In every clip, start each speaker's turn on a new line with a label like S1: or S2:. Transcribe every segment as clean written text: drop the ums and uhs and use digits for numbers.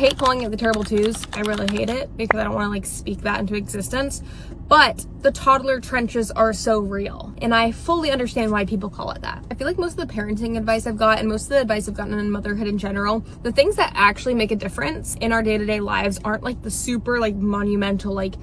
S1: hate calling it the terrible twos. I really hate it because I don't want to like speak that into existence. But the toddler trenches are so real, and I fully understand why people call it that. I feel like most of the parenting advice I've got and most of the advice I've gotten in motherhood in general, the things that actually make a difference in our day-to-day lives aren't like the super like monumental, like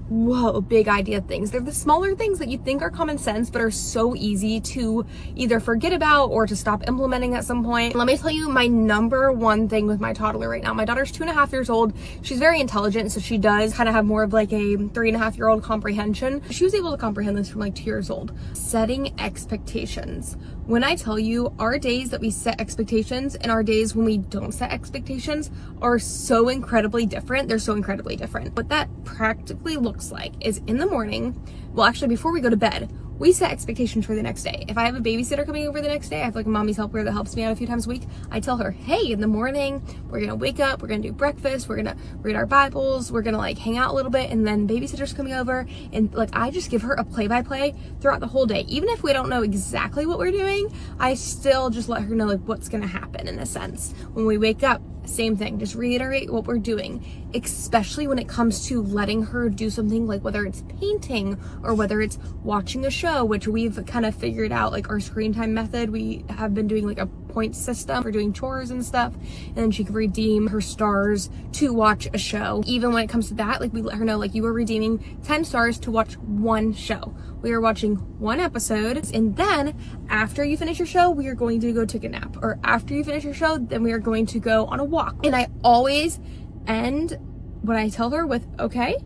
S1: whoa, big idea things. They're the smaller things that you think are common sense but are so easy to either forget about or to stop implementing at some point. Let me tell you my number one thing with my toddler right now. My daughter's 2.5 years old. She's very intelligent, so she does kind of have more of like a 3.5-year-old comprehension. She was able to comprehend this from like 2 years old. Setting expectations. When I tell you, our days that we set expectations and our days when we don't set expectations are so incredibly different. They're so incredibly different. What that practically looks like is in the morning, well, actually before we go to bed, we set expectations for the next day. If I have a babysitter coming over the next day, I have like a mommy's helper that helps me out a few times a week. I tell her, hey, in the morning, we're gonna wake up, we're gonna do breakfast, we're gonna read our Bibles, we're gonna like hang out a little bit, and then babysitter's coming over, and like I just give her a play-by-play throughout the whole day. Even if we don't know exactly what we're doing, I still just let her know like what's gonna happen in a sense. When we wake up, same thing, just reiterate what we're doing, especially when it comes to letting her do something like whether it's painting or whether it's watching a show, which we've kind of figured out like our screen time method. We have been doing like a point system for doing chores and stuff, and then she can redeem her stars to watch a show. Even when it comes to that, like we let her know like you are redeeming 10 stars to watch one show. We are watching one episode, and then after you finish your show, we are going to go take a nap, or after you finish your show, then we are going to go on a walk. And I always end what I tell her with okay,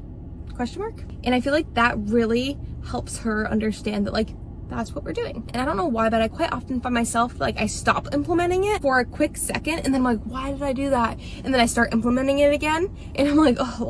S1: question mark. And I feel like that really helps her understand that like that's what we're doing. And I don't know why, but I quite often find myself like I stop implementing it for a quick second, and then I'm like, why did I do that? And then I start implementing it again, and I'm like, oh,